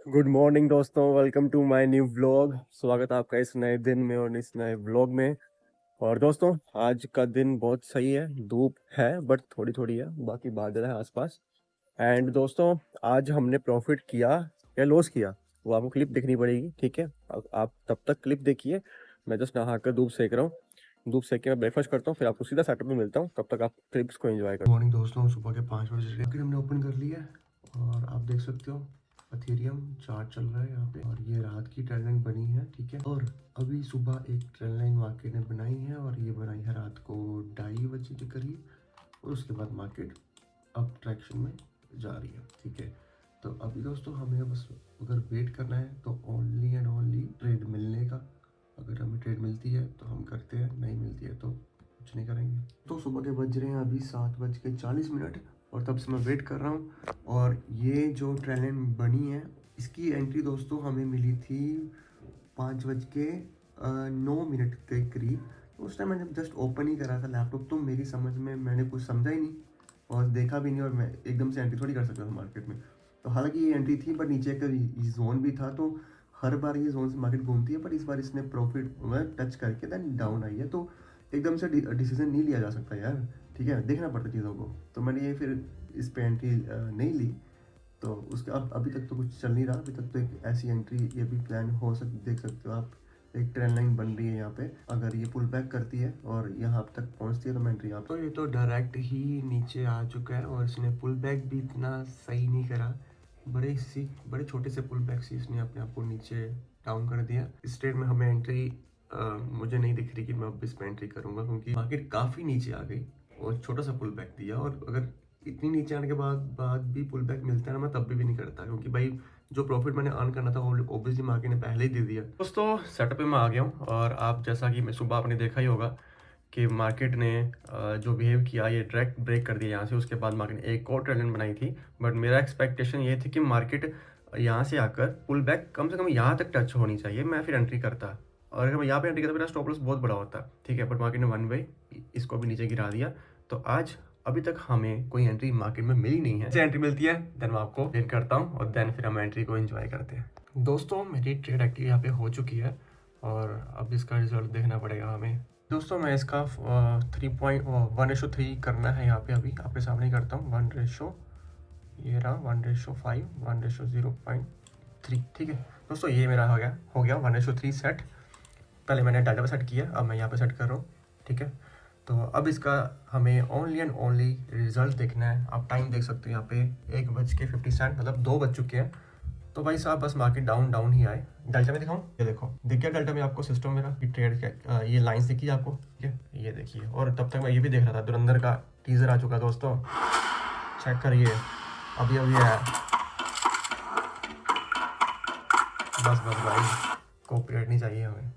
Good morning दोस्तों, welcome to my new vlog. स्वागत है आपका इस नए दिन में और इस नए व्लॉग में। और दोस्तों, आज का दिन बहुत सही है। धूप है बट थोड़ी थोड़ी है, बाकी बादल है आसपास। एंड दोस्तों, आज हमने प्रॉफिट किया या लॉस किया वो आपको क्लिप देखनी पड़ेगी, ठीक है। आप तब तक क्लिप देखिए। मैं जस्ट नहा कर धूप सेक रहा हूँ। धूप सेक के मैं ब्रेकफास्ट करता हूँ, फिर आपको सीधा सेटअप में मिलता हूँ। तब तक आप क्लिप्स को एंजॉय करो। मॉर्निंग दोस्तों, सुबह के 5 बजे मार्केट हमने ओपन कर लिया है और आप देख सकते हो अथेरियम चार्ट चल रहा है यहाँ पे। और ये रात की ट्रेंड लाइन बनी है, ठीक है। और अभी सुबह एक ट्रेंड लाइन मार्केट ने बनाई है और ये बनाई है रात को 2:30 बजे के करीब। और उसके बाद मार्केट अप ट्रैक्शन में जा रही है, ठीक है। तो अभी दोस्तों हमें बस अगर वेट करना है तो ओनली एंड ओनली ट्रेड मिलने का। अगर हमें ट्रेड मिलती है तो हम करते हैं, नहीं मिलती है तो कुछ नहीं करेंगे। तो सुबह के बज रहे हैं अभी 7:40 और तब से मैं वेट कर रहा हूँ। और ये जो ट्रेन लाइन बनी है इसकी एंट्री दोस्तों हमें मिली थी 5:09 के करीब। तो उस टाइम मैंने जस्ट ओपन ही करा था लैपटॉप, तो मेरी समझ में मैंने कुछ समझा ही नहीं और देखा भी नहीं, और मैं एकदम से एंट्री थोड़ी कर सकता था मार्केट में। तो हालांकि ये एंट्री थी बट नीचे का जोन भी था, तो हर बार ये जोन से मार्केट घूमती है, पर इस बार इसने प्रॉफिट में टच करके देन डाउन आई है। तो एकदम से डिसीजन नहीं लिया जा सकता यार, ठीक है, देखना पड़ता चीज़ों को। तो मैंने ये फिर इस पे एंट्री नहीं ली। तो उसके अब अभी तक तो कुछ चल नहीं रहा। अभी तक तो एक ऐसी एंट्री ये भी प्लान हो देख सकते हो आप। एक ट्रेन लाइन बन रही है यहाँ पे, अगर ये पुल बैक करती है और यहाँ तक पहुँचती है तो मैं एंट्री यहाँ तो ये तो डायरेक्ट ही नीचे आ चुका है। और इसने पुल बैक भी इतना सही नहीं करा, बड़े छोटे से पुल बैक से इसने अपने आप को नीचे डाउन कर दिया। इस ट्रेड में हमें एंट्री मुझे नहीं दिख रही कि मैं अब इस पे एंट्री करूंगा, क्योंकि मार्केट काफ़ी नीचे आ गई और छोटा सा पुल बैक दिया। और अगर इतनी नीचे आने के बाद भी पुल बैक मिलता है ना, मैं तब भी नहीं करता, क्योंकि भाई जो प्रॉफिट मैंने अर्न करना था वो ऑब्वियसली मार्केट ने पहले ही दे दिया। दोस्तों, सेटअप में आ गया हूँ और आप जैसा कि मैं सुबह आपने देखा ही होगा कि मार्केट ने जो बिहेव किया, ये डायरेक्ट ब्रेक कर दिया यहाँ से। उसके बाद मार्केट ने एक और ट्रेंड लाइन बनाई थी, बट मेरा एक्सपेक्टेशन ये थी कि मार्केट यहाँ से आकर पुल बैक कम से कम यहाँ तक टच होनी चाहिए, मैं फिर एंट्री करता। और अगर मैं यहाँ पे एंट्री करता मेरा स्टॉप लॉस बहुत बड़ा होता, ठीक है। बट मार्केट ने वन वे इसको भी नीचे गिरा दिया। तो आज अभी तक हमें कोई एंट्री मार्केट में मिली नहीं है। जैसे एंट्री मिलती है देन मैं आपको एक्सप्लेन करता हूँ और देन फिर हम एंट्री को एंजॉय करते हैं। दोस्तों, मेरी ट्रेड एक्टिव यहाँ पे हो चुकी है और अब इसका रिजल्ट देखना पड़ेगा हमें। दोस्तों, मैं इसका 3.1:3 करना है यहाँ पे, अभी आपके सामने ही करता हूँ। 1 ये रहा 1:5 1:0.3, ठीक है। दोस्तों, ये मेरा हो गया 1:3 सेट। पहले मैंने डाटा पे सेट किया, अब मैं यहाँ पे सेट कर रहा हूँ, ठीक है। तो अब इसका हमें ओनली एंड ओनली रिजल्ट देखना है। आप टाइम देख सकते हो यहाँ पे 1:50, मतलब 2 बज चुके हैं। तो भाई साहब, बस मार्केट डाउन ही आए। डेल्टा में दिखाऊं, ये देखो दिख गया डेल्टा में आपको सिस्टम मेरा कि ट्रेड का ये लाइंस दिखी आपको, ठीक है, ये देखिए। और तब तक मैं ये भी देख रहा था, धुरंधर का टीजर आ चुका दोस्तों, चेक करिए अभी है। बस भाई, कॉपीराइट नहीं चाहिए हमें,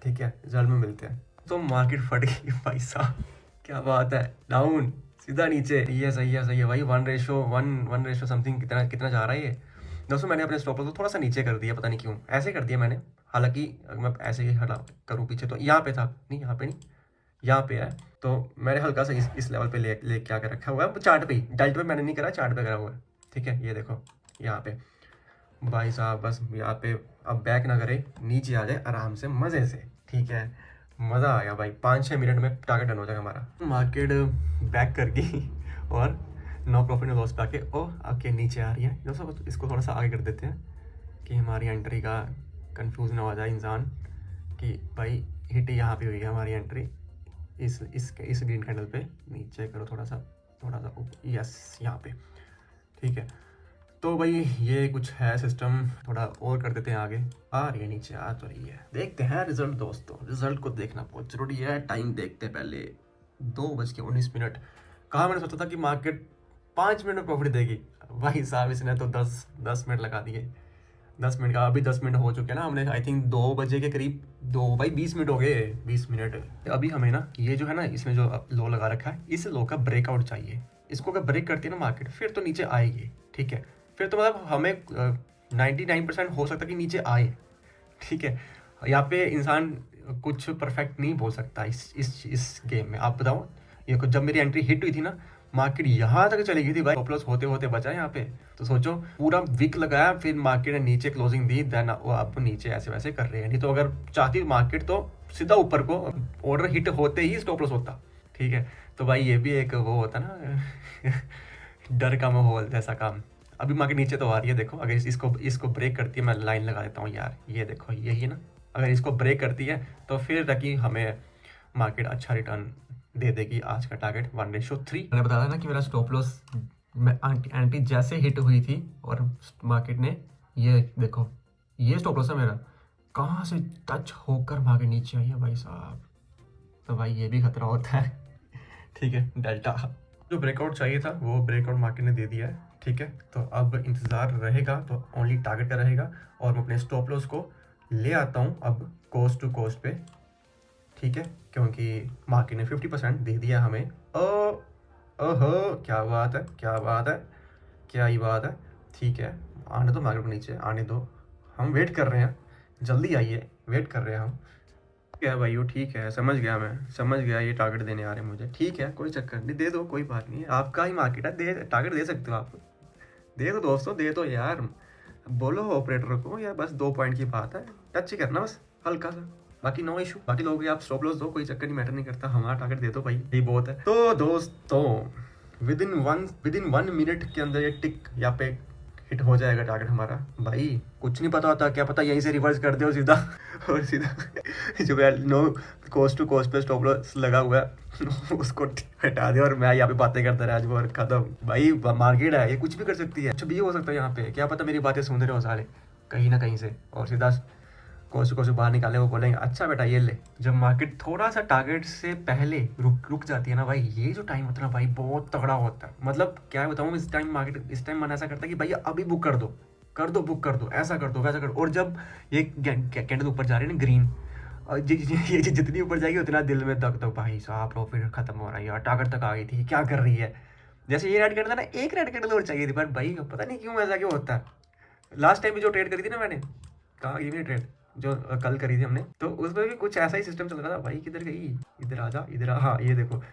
ठीक है। रिजल्ट में मिलते हैं। तो मार्केट फट गई भाई साहब, क्या बात है, डाउन सीधा नीचे। ये सही है भाई। 1:1 समथिंग कितना जा रहा है ये। दोस्तों, मैंने अपने स्टॉप लॉस को थोड़ा सा नीचे कर दिया, पता नहीं क्यों ऐसे कर दिया मैंने। हालांकि अगर मैं ऐसे ही हटा करूँ पीछे तो यहाँ पे था, नहीं यहाँ पे नहीं, यहाँ पे है। तो मैंने हल्का सा इस लेवल पे ले क्या कर रखा हुआ है चार्ट पे ही। डेल्ट पे मैंने नहीं करा, चार्ट पे करा हुआ है, ठीक है। ये देखो यहाँ पे भाई साहब, बस यहाँ पे अब बैक ना करे, नीचे आ जाए आराम से मज़े से, ठीक है। मज़ा आ गया भाई, 5-6 मिनट में टारगेट डन हो जाएगा हमारा। मार्केट बैक कर गई और नो प्रॉफिट नो लॉस पे आके आके नीचे आ रही है। दोस्तों, इसको थोड़ा सा आगे कर देते हैं कि हमारी एंट्री का कंफ्यूज ना हो जाए इंसान कि भाई हिट यहाँ पे हुई है हमारी एंट्री। इस ग्रीन कैंडल पे नीचे करो थोड़ा सा यस, यहाँ पे, ठीक है। तो भाई ये कुछ है सिस्टम, थोड़ा और कर देते हैं आगे। आ रही है नीचे, आ तो रही है, देखते हैं रिजल्ट। दोस्तों, रिजल्ट को देखना बहुत जरूरी है। टाइम देखते हैं पहले, 2:19। कहाँ मैंने सोचा था कि मार्केट 5 मिनट में प्रॉफिट देगी, भाई साहब इसने तो 10 मिनट लगा दिए। 10 मिनट का, अभी 10 मिनट हो चुके हैं ना, हमने आई थिंक 2 बजे के करीब 20 मिनट हो गए, 20 मिनट। अभी हमें ना ये जो है ना, इसमें जो लो लगा रखा है, इस लो का ब्रेकआउट चाहिए। इसको अगर ब्रेक करती है ना मार्केट, फिर तो नीचे आएगी, ठीक है। फिर तो मतलब हमें 99% हो सकता है कि नीचे आए, ठीक है। यहाँ पे इंसान कुछ परफेक्ट नहीं बोल सकता इस गेम में। आप बताओ, ये जब मेरी एंट्री हिट हुई थी ना, मार्केट यहाँ तक चली गई थी भाई, प्लस होते होते बचा यहाँ पे। तो सोचो पूरा वीक लगाया, फिर मार्केट ने नीचे क्लोजिंग दी, देन वो अब नीचे ऐसे वैसे कर रहे हैं। नहीं तो अगर चाहती मार्केट तो सीधा ऊपर को ऑर्डर हिट होते ही स्टॉप लॉस होता। ठीक है, तो भाई ये भी एक वो होता ना डर का माहौल जैसा काम। अभी मार्केट नीचे तो आ रही है, देखो अगर इसको ब्रेक करती है, मैं लाइन लगा देता हूँ यार, ये देखो यही ना, अगर इसको ब्रेक करती है तो फिर रखी हमें मार्केट अच्छा रिटर्न दे देगी। आज का टारगेट 1:3। मैंने बताया ना कि मेरा स्टॉप लॉस एंट्री जैसे हिट हुई थी और मार्केट ने ये देखो, ये स्टॉप लॉस है मेरा, कहाँ से टच होकर मार्केट नीचे आई है भाई साहब। तो भाई ये भी खतरा होता है। ठीक है, डेल्टा जो ब्रेकआउट चाहिए था वो ब्रेकआउट मार्केट ने दे दिया है। ठीक है, तो अब इंतज़ार रहेगा, तो ओनली टारगेट का रहेगा और मैं अपने स्टॉप लॉस को ले आता हूँ अब कोस्ट टू कोस्ट पे। ठीक है, क्योंकि मार्केट ने 50% दे दिया हमें। ओहो, क्या बात है, क्या बात है, क्या ही बात है। ठीक है, आने दो मार्केट को नीचे, आने दो, हम वेट कर रहे हैं, जल्दी आइए, वेट कर रहे हैं हम। क्या भाई वो ठीक है, समझ गया, मैं समझ गया, ये टारगेट देने आ रहे हैं मुझे। ठीक है, कोई चक्कर नहीं, दे दो, कोई बात नहीं, आपका ही मार्केट है, दे टारगेट दे सकते हो आप, दे दो दोस्तों, दे दो यार। बोलो ऑपरेटर को, या बस 2 पॉइंट की बात है, टच ही करना बस हल्का सा, बाकी नो इशू। बाकी लोग आप स्टॉप लॉस दो, कोई चक्कर नहीं, मैटर नहीं करता, हमारा टारगेट दे दो भाई, यही बहुत है। तो दोस्तों विद इन 1 मिनट के अंदर ये टिक यहाँ पे हिट हो जाएगा टारगेट हमारा। भाई कुछ नहीं पता होता, क्या पता यहीं से रिवर्स कर दो सीधा और सीधा जो नो कोस्ट टू कोस्ट पे स्टॉप लॉस लगा हुआ है उसको हटा दे और मैं यहाँ पे बातें करता रहा आज वो खत्म। भाई मार्केट है, ये कुछ भी कर सकती है, कुछ भी हो सकता है यहाँ पे, क्या पता मेरी बातें सुन रहे हो सारे कहीं ना कहीं से, और सीधा कोस्ट को बाहर निकाले, वो बोलेंगे अच्छा बेटा ये ले। जब मार्केट थोड़ा सा टारगेट से पहले रुक जाती है ना भाई, ये जो टाइम होता है ना भाई बहुत तगड़ा होता है। मतलब क्या बताऊँ, इस टाइम मन ऐसा करता है कि भैया अभी बुक कर दो बुक कर दो, ऐसा कर दो वैसा कर दो। और जब ये कैंडल ऊपर जा रही है ना ग्रीन, और ये जितनी ऊपर जाएगी उतना दिल में दक दो, भाई साहब प्रॉफिट खत्म हो रहा है यार, टारगेट तक आ गई थी, क्या कर रही है। जैसे ये रेड कैंडल था ना, एक रेड कैंडल और चाहिए थी, पर भाई पता नहीं क्यों ऐसा क्यों होता है। लास्ट टाइम भी जो ट्रेड करी थी ना मैंने, कहा ये भी ट्रेड जो कल करी थी हमने, तो उसमें भी कुछ ऐसा ही सिस्टम चल रहा था। भाई किधर गई, इधर आ जा, इधर हाँ ये देखो,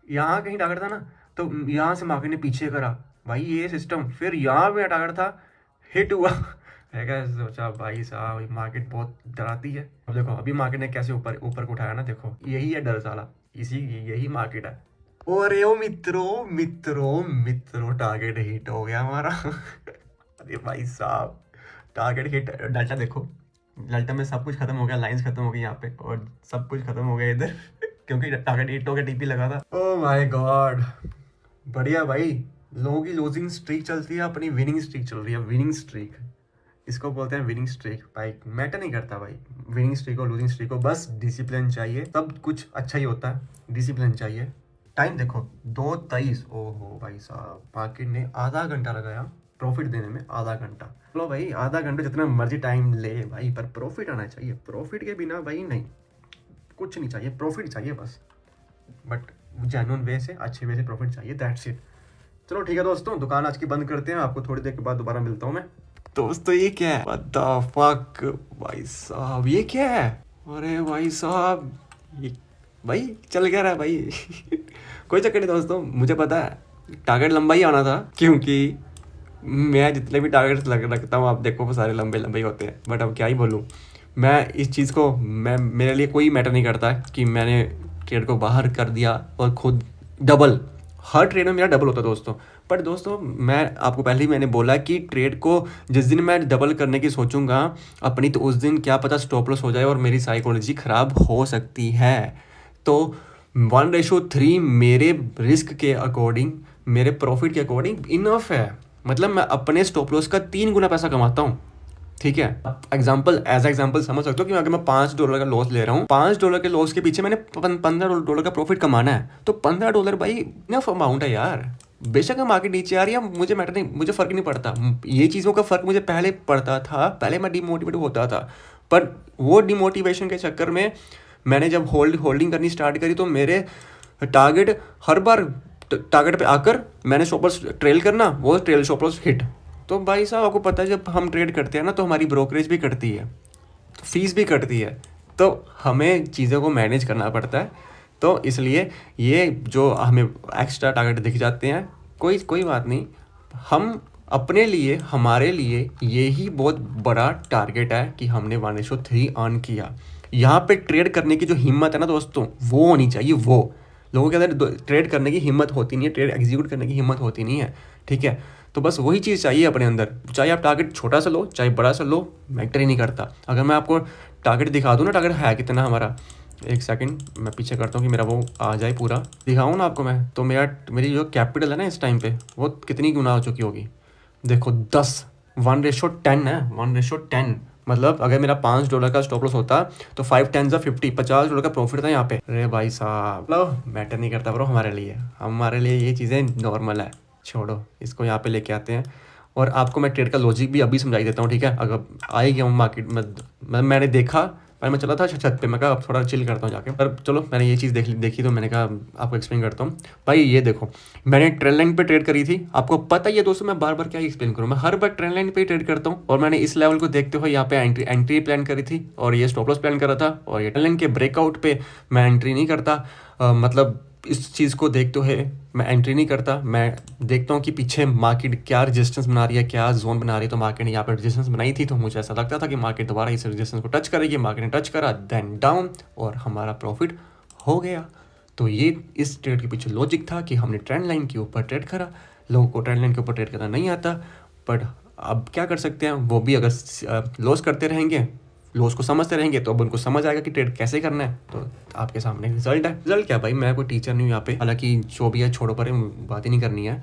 यहाँ कहीं टारगेट था ना, तो यहाँ से मार्केट ने पीछे करा भाई ये सिस्टम, फिर यहाँ भी टारगेट था, हिट हुआ। सोचा भाई साहब मार्केट बहुत डराती है। अब देखो अभी मार्केट ने कैसे ऊपर को उठाया ना, देखो यही है डर साला, यही मार्केट है। और ओ मित्रों टारगेट हिट हो गया हमारा। अरे भाई साहब टारगेट हिट, डाटा देखो, डेल्टा में सब कुछ खत्म हो गया, लाइंस खत्म हो गई यहाँ पे, और सब कुछ खत्म हो गया इधर क्योंकि टारगेट हिट हो गया, टीपी लगा था। ओह माय गॉड, बढ़िया भाई, लोगों की लूजिंग स्ट्रीक चलती है, अपनी विनिंग स्ट्रीक चल रही है। विनिंग स्ट्रीक इसको बोलते हैं, विनिंग स्ट्रीक। भाई मैटर नहीं करता भाई विनिंग स्ट्रीक और लूजिंग स्ट्रीक को, बस डिसिप्लिन चाहिए, सब कुछ अच्छा ही होता है, डिसिप्लिन चाहिए। टाइम देखो 2:23, ओहो भाई साहब मार्केट ने आधा घंटा लगाया प्रॉफिट देने में, आधा घंटा। चलो भाई आधा घंटा जितना मर्जी टाइम ले भाई, पर प्रॉफिट आना चाहिए, प्रॉफिट के बिना भाई नहीं, कुछ नहीं चाहिए, प्रॉफिट चाहिए बस, बट जेन्युइन वे से, अच्छे वे से प्रॉफिट चाहिए, दैट्स इट। चलो ठीक है दोस्तों, दुकान आज की बंद करते हैं, आपको थोड़ी देर के बाद दोबारा मिलता हूँ मैं। दोस्तों ये क्या है, व्हाट द फक भाई साहब, ये क्या है, अरे भाई साहब ये भाई चल क्या रहा है भाई कोई चक्कर नहीं दोस्तों, मुझे पता है टारगेट लंबा ही आना था, क्योंकि मैं जितने भी टारगेट्स रखता हूँ आप देखो वो सारे लंबे ही होते हैं। बट अब क्या ही बोलूँ मैं इस चीज़ को, मेरे लिए कोई मैटर नहीं करता कि मैंने ट्रेड को बाहर कर दिया और खुद डबल, हर ट्रेड में मेरा डबल होता है दोस्तों। पर दोस्तों मैं आपको पहले ही मैंने बोला कि ट्रेड को जिस दिन मैं डबल करने की सोचूंगा अपनी, तो उस दिन क्या पता स्टॉप लॉस हो जाए और मेरी साइकोलॉजी ख़राब हो सकती है। तो 1:3 मेरे रिस्क के अकॉर्डिंग, मेरे प्रॉफिट के अकॉर्डिंग इनफ है। मतलब मैं अपने स्टॉप लॉस का 3 गुना पैसा कमाता हूँ। ठीक है, एग्जाम्पल समझ सकते हो कि अगर मैं $5 का लॉस ले रहा हूँ, $5 के लॉस के पीछे मैंने $15 का प्रॉफिट कमाना है, तो $15 भाई इनफ अमाउंट है यार। बेशक मार्केट नीचे आ रही है, मुझे मैटर नहीं, मुझे फ़र्क नहीं पड़ता, ये चीज़ों का फ़र्क मुझे पहले पड़ता था, पहले मैं डिमोटिवेट होता था। पर वो डिमोटिवेशन के चक्कर में मैंने जब होल्डिंग करनी स्टार्ट करी, तो मेरे टारगेट हर बार टारगेट पे आकर मैंने स्टॉप लॉस ट्रेल करना, वो ट्रेल स्टॉप लॉस हिट। तो भाई साहब आपको पता है जब हम ट्रेड करते हैं ना, तो हमारी ब्रोकरेज भी कटती है, तो फीस भी कटती है, तो हमें चीज़ों को मैनेज करना पड़ता है। तो इसलिए ये जो हमें एक्स्ट्रा टारगेट दिख जाते हैं, कोई बात नहीं, हम अपने लिए, हमारे लिए यही बहुत बड़ा टारगेट है कि हमने 1:3 अर्न किया। यहाँ पे ट्रेड करने की जो हिम्मत है ना दोस्तों, वो होनी चाहिए। वो लोगों के अंदर ट्रेड करने की हिम्मत होती नहीं है, ट्रेड एग्जीक्यूट करने की हिम्मत होती नहीं है, ठीक है। तो बस वही चीज़ चाहिए अपने अंदर, चाहे आप टारगेट छोटा सा लो चाहे बड़ा सा लो, मैटर ही नहीं करता। अगर मैं आपको टारगेट दिखा दूँ ना, टारगेट है कितना हमारा, एक सेकंड मैं पीछे करता हूँ कि मेरा वो आ जाए पूरा, दिखाऊँ ना आपको मैं, तो मेरी जो कैपिटल है ना इस टाइम पे, वो कितनी गुना हो चुकी होगी। देखो 10, 1:10 है, 1:10। मतलब अगर मेरा $5 का स्टॉप लॉस होता तो 5 10 50, $50 का प्रॉफिट था यहाँ पे। अरे भाई साहब, मतलब मैटर नहीं करता ब्रो हमारे लिए ये चीज़ें नॉर्मल है। छोड़ो इसको, यहाँ पे लेके आते हैं और आपको मैं ट्रेड का लॉजिक भी अभी समझाई देता हूँ, ठीक है। अगर आई गया हूँ मार्केट में, मैंने देखा, पर मैं चला था छत पे, मैं कहा अब थोड़ा चिल करता हूँ जाके, पर चलो मैंने ये चीज़ देखी तो मैंने कहा आपको एक्सप्लेन करता हूँ। भाई ये देखो, मैंने ट्रेंड लाइन पे ट्रेड करी थी, आपको पता ही है दोस्तों, मैं बार बार क्या एक्सप्लेन करूँ, मैं हर बार ट्रेंड लाइन पे ही ट्रेड करता हूँ। और मैंने इस लेवल को देखते हुए यहाँ पे एंट्री प्लान करी थी और ये स्टॉप लॉस प्लान करा था, और ये ट्रेंड लाइन के ब्रेकआउट पे मैं एंट्री नहीं करता। मतलब इस चीज़ को देखते हुए मैं एंट्री नहीं करता, मैं देखता हूँ कि पीछे मार्केट क्या रेजिस्टेंस बना रही है, क्या जोन बना रही है। तो मार्केट ने यहाँ पर रेजिस्टेंस बनाई थी, तो मुझे ऐसा लगता था कि मार्केट दोबारा इस रेजिस्टेंस को टच करेगी। मार्केट ने टच करा, देन डाउन, और हमारा प्रॉफिट हो गया। तो ये इस ट्रेड के पीछे लॉजिक था कि हमने ट्रेंड लाइन के ऊपर ट्रेड करा। लोगों को ट्रेंड लाइन के ऊपर ट्रेड करना नहीं आता, बट अब क्या कर सकते हैं, वो भी अगर लॉस करते रहेंगे, लॉस को समझते रहेंगे, तो अब उनको समझ आएगा कि ट्रेड कैसे करना है। तो आपके सामने रिजल्ट है। रिजल्ट क्या भाई, मैं कोई टीचर नहीं हूँ यहाँ पे, हालांकि जो भी है छोड़ो, पर बात ही नहीं करनी है,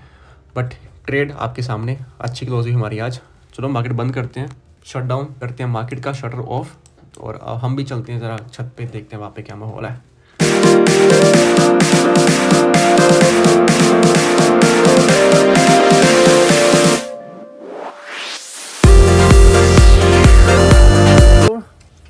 बट ट्रेड आपके सामने अच्छी क्लोज हुई हमारी आज। चलो मार्केट बंद करते हैं, शट डाउन करते हैं मार्केट का शटर ऑफ, और हम भी चलते हैं ज़रा छत पे, देखते हैं वहाँ पे क्या माहौल है।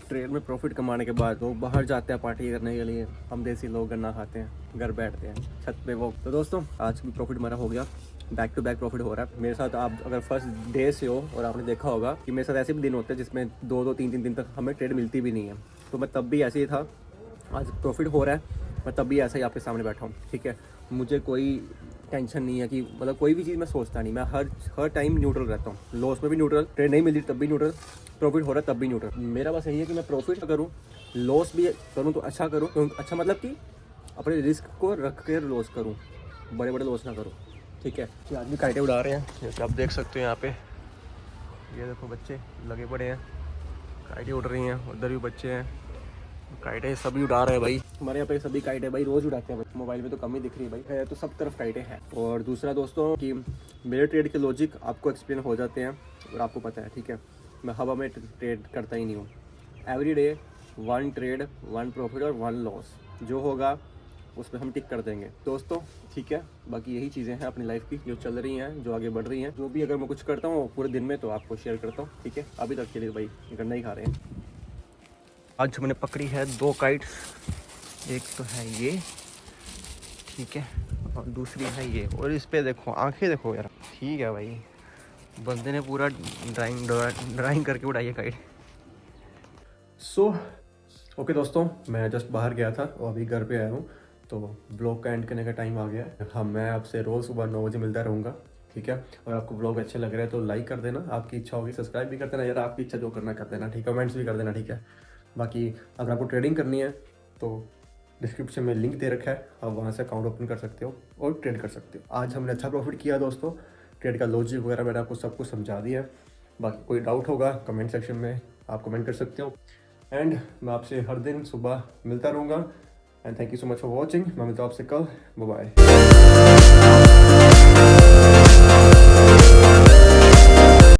ट्रेड में प्रॉफिट कमाने के बाद लोग बाहर जाते हैं पार्टी करने के लिए, हम देसी लोग गन्ना खाते हैं, घर बैठते हैं छत पे वो। तो दोस्तों आज भी प्रॉफिट हमारा हो गया, बैक टू बैक प्रॉफिट हो रहा है मेरे साथ। आप अगर फर्स्ट डे से हो और आपने देखा होगा कि मेरे साथ ऐसे भी दिन होते हैं जिसमें 2-3 दिन तक हमें ट्रेड मिलती भी नहीं है, तो मैं तब भी ऐसे ही था। आज प्रॉफिट हो रहा है, मैं तब भी ऐसा ही आपके सामने बैठा हूँ, ठीक है। मुझे कोई टेंशन नहीं है कि मतलब कोई भी चीज़ मैं सोचता नहीं, मैं हर टाइम न्यूट्रल रहता हूँ। लॉस में भी न्यूट्रल, ट्रेड नहीं मिलती तब भी न्यूट्रल, प्रॉफिट हो रहा है तब भी न्यूट्रल। मेरा बस यही है कि मैं प्रॉफिट करूँ, लॉस भी करूँ तो अच्छा करूँ, अच्छा मतलब कि अपने रिस्क को रख कर लॉस करूँ, बड़े बड़े लॉस ना करूँ, ठीक है। ये आदमी काइटें उड़ा रहे हैं, जैसे आप देख सकते हो यहाँ पे, ये देखो बच्चे लगे पड़े हैं, काइटें उड़ रही हैं, उधर भी बच्चे हैं, काइटें सभी उड़ा रहे हैं भाई। हमारे यहाँ पे सभी काइटें भाई रोज़ उड़ाते हैं भाई, मोबाइल में तो कम ही दिख रही है भाई, है तो सब तरफ काइटें हैं। और दूसरा दोस्तों कि मेरे ट्रेड के लॉजिक आपको एक्सप्लेन हो जाते हैं और आपको पता है, ठीक है। मैं हवा में ट्रेड करता ही नहीं हूँ। एवरी डे 1 ट्रेड 1 प्रॉफिट और 1 लॉस, जो होगा उस पर हम टिक कर देंगे दोस्तों, ठीक है। बाकी यही चीज़ें हैं अपनी लाइफ की जो चल रही हैं, जो आगे बढ़ रही हैं। जो भी अगर मैं कुछ करता हूँ पूरे दिन में तो आपको शेयर करता हूँ, ठीक है। अभी तक के लिए भाई गन्ना ही खा रहे हैं। आज हमने पकड़ी है 2 काइट्स, एक तो है ये, ठीक है, और दूसरी है ये। और इस पे देखो आंखें देखो यार, ठीक है भाई, बंदे ने पूरा ड्राइंग करके उड़ाई है काइट। ओके दोस्तों, मैं जस्ट बाहर गया था और अभी घर पे आया हूँ, तो ब्लॉग का एंड करने का टाइम आ गया है। हाँ, मैं आपसे रोज़ सुबह 9 बजे मिलता रहूँगा, ठीक है। और आपको ब्लॉग अच्छे लग रहे हैं तो लाइक कर देना, आपकी इच्छा होगी सब्सक्राइब भी कर देना, यार आपकी इच्छा जो करना कर देना, ठीक है। कमेंट्स भी कर देना, ठीक है। बाकी अगर आपको ट्रेडिंग करनी है तो डिस्क्रिप्शन में लिंक दे रखा है, आप वहाँ से अकाउंट ओपन कर सकते हो और ट्रेड कर सकते हो। आज हमने अच्छा प्रॉफिट किया दोस्तों, ट्रेड का लॉजिक वगैरह मैंने आपको सब कुछ समझा दिया है। बाकी कोई डाउट होगा कमेंट सेक्शन में आप कमेंट कर सकते हो, एंड मैं आपसे हर दिन सुबह मिलता रहूँगा। And thank you so much for watching. मैं मिलता हूँ आपसे कल, बाय बाय।